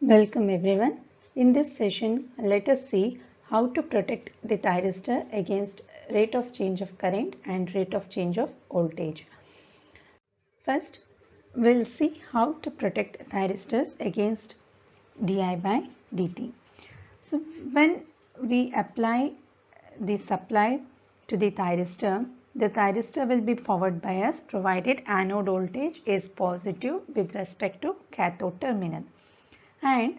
Welcome everyone. In this session, let us see how to protect the thyristor against rate of change of current and rate of change of voltage. First, we'll see how to protect thyristors against di by dt. So when we apply the supply to the thyristor will be forward biased provided anode voltage is positive with respect to cathode terminal, and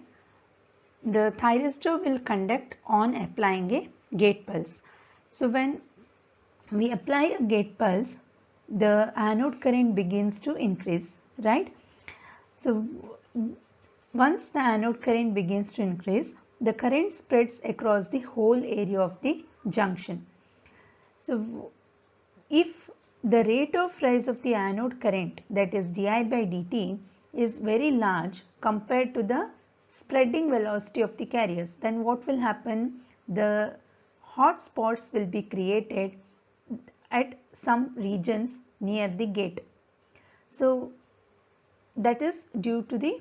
the thyristor will conduct on applying a gate pulse. So when we apply a gate pulse, the anode current begins to increase, right? So once the anode current begins to increase, the current spreads across the whole area of the junction. So if the rate of rise of the anode current, that is di by dt, is very large compared to the spreading velocity of the carriers, then what will happen? The hot spots will be created at some regions near the gate. So that is due to the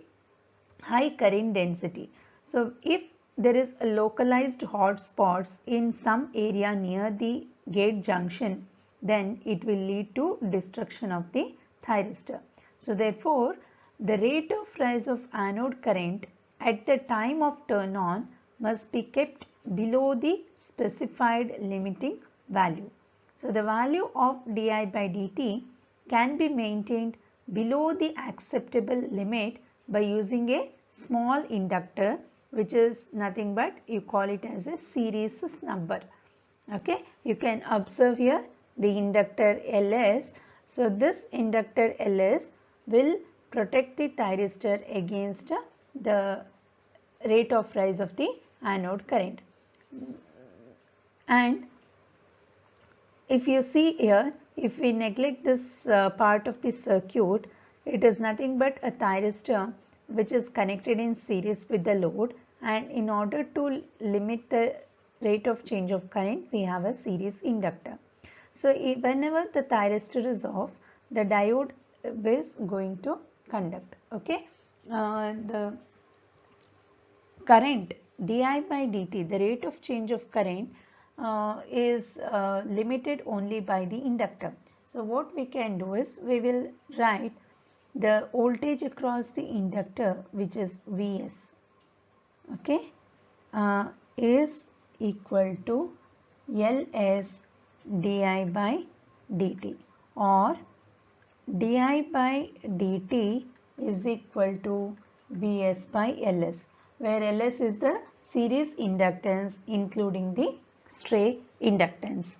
high current density. So if there is a localized hot spots in some area near the gate junction, then it will lead to destruction of the thyristor. So therefore, the rate of rise of anode current at the time of turn on must be kept below the specified limiting value. So the value of di by dt can be maintained below the acceptable limit by using a small inductor, which is nothing but you call it as a series snubber. Okay, you can observe here the inductor Ls. So this inductor Ls will protect the thyristor against the rate of rise of the anode current. And if you see here, if we neglect this part of the circuit, it is nothing but a thyristor which is connected in series with the load, and in order to limit the rate of change of current, we have a series inductor. So whenever the thyristor is off, the diode is going to conduct. Okay, the current di by dt, the rate of change of current is limited only by the inductor. So what we can do is we will write the voltage across the inductor, which is Vs, okay, is equal to Ls di by dt, or di by dt is equal to Vs by Ls, where Ls is the series inductance including the stray inductance.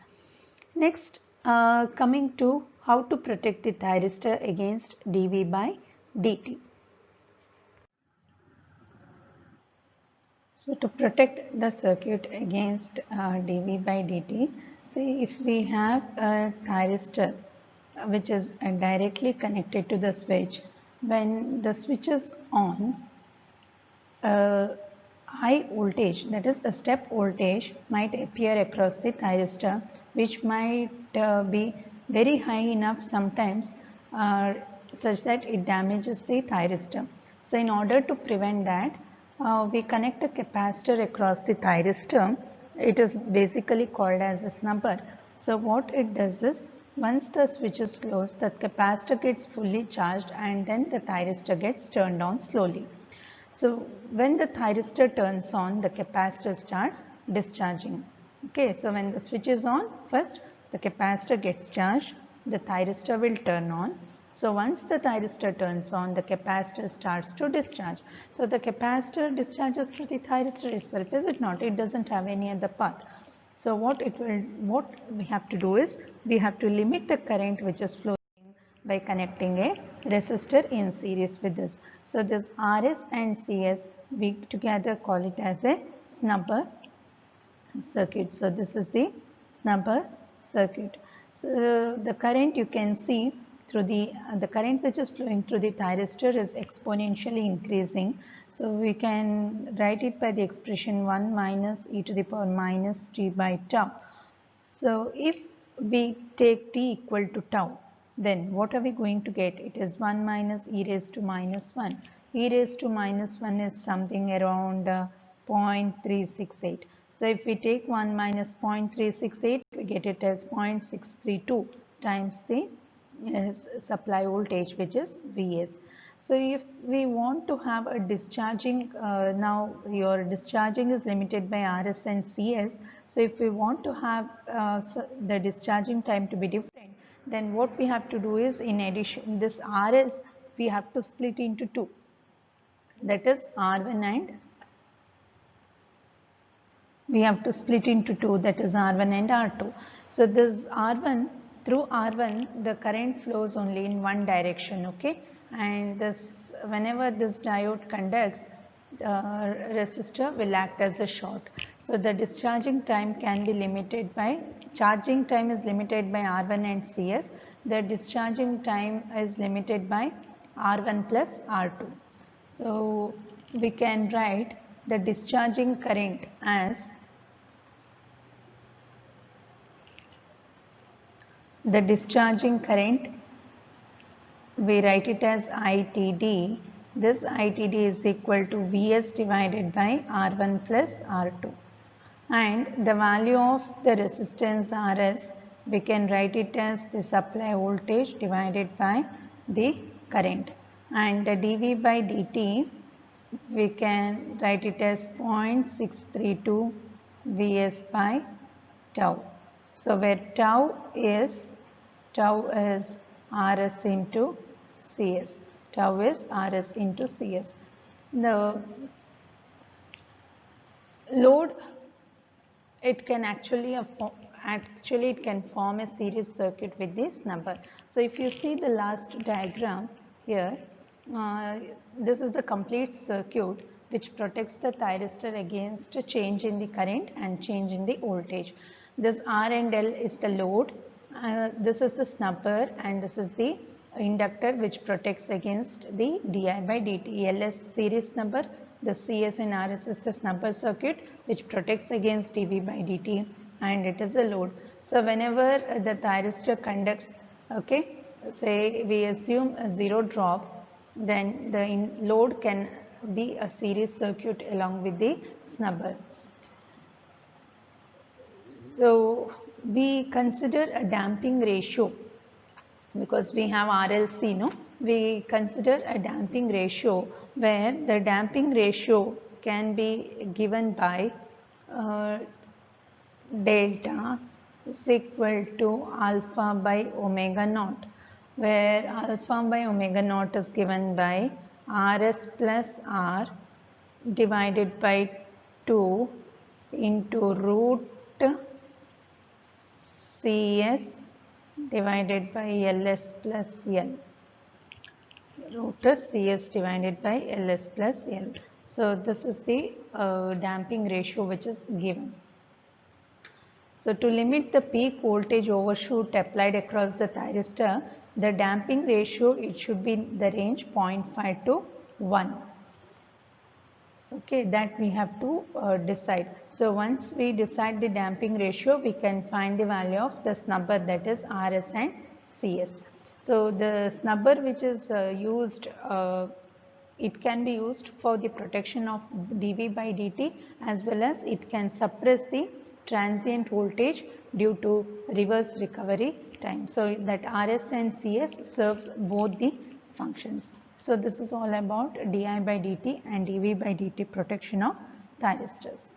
Next, coming to how to protect the thyristor against dV by dt. So to protect the circuit against dV by dt, see, if we have a thyristor which is directly connected to the switch, when the switch is on, high voltage, that is a step voltage, might appear across the thyristor, which might be very high enough sometimes such that it damages the thyristor. So in order to prevent that, we connect a capacitor across the thyristor. It is basically called as a snubber. So what it does is, once the switch is closed, the capacitor gets fully charged and then the thyristor gets turned on slowly. So when the thyristor turns on, the capacitor starts discharging. Okay, so when the switch is on, first the capacitor gets charged, the thyristor will turn on. So once the thyristor turns on, the capacitor starts to discharge. So the capacitor discharges through the thyristor itself, is it not? It doesn't have any other path. So what we have to do is, we have to limit the current which is flowing by connecting a resistor in series with this. So this Rs and Cs, we together call it as a snubber circuit. So this is the snubber circuit. So the current, you can see through the current which is flowing through the thyristor is exponentially increasing. So we can write it by the expression 1 minus e to the power minus t by tau. So if we take t equal to tau, then what are we going to get? It is 1 minus e raised to minus 1. E raised to minus 1 is something around 0.368. So if we take 1 minus 0.368, we get it as 0.632 times the supply voltage, which is Vs. So if we want to have a discharging, now your discharging is limited by Rs and Cs. So if we want to have the discharging time to be different, then what we have to do is, in addition, this Rs we have to split into two. That is R1 and we have to split into two, that is R1 and R2. So this R1, through R1 the current flows only in one direction, okay, and this, whenever this diode conducts, resistor will act as a short. So the discharging time can be limited by, charging time is limited by R1 and Cs, the discharging time is limited by R1 plus R2. So we can write the discharging current as the discharging current, we write it as ITD. This ITD is equal to Vs divided by R1 plus R2. And the value of the resistance Rs, we can write it as the supply voltage divided by the current. And the dV by dt, we can write it as 0.632 Vs by tau. So where tau is Rs into Cs. Tau is Rs into Cs. The load, it can actually it can form a series circuit with this number. So if you see the last diagram here, this is the complete circuit which protects the thyristor against a change in the current and change in the voltage. This R and L is the load, this is the snubber, and this is the inductor which protects against the di by dt. L is series snubber, the Cs and Rs is the snubber circuit which protects against dV by dt, and it is a load. So whenever the thyristor conducts, okay, say we assume a zero drop, then the load can be a series circuit along with the snubber. So we consider a damping ratio because we have RLC, no? We consider a damping ratio where the damping ratio can be given by delta is equal to alpha by omega naught, where alpha by omega naught is given by Rs plus R divided by 2 into root Cs divided by Ls plus L. Root Cs divided by Ls plus L. So this is the damping ratio which is given. So to limit the peak voltage overshoot applied across the thyristor, the damping ratio, it should be in the range 0.5 to 1. Okay, that we have to decide. So once we decide the damping ratio, we can find the value of the snubber, that is Rs and Cs. So the snubber which is used, it can be used for the protection of dV by dt, as well as it can suppress the transient voltage due to reverse recovery time. So that Rs and Cs serves both the functions. So this is all about di by dt and dV by dt protection of thyristors.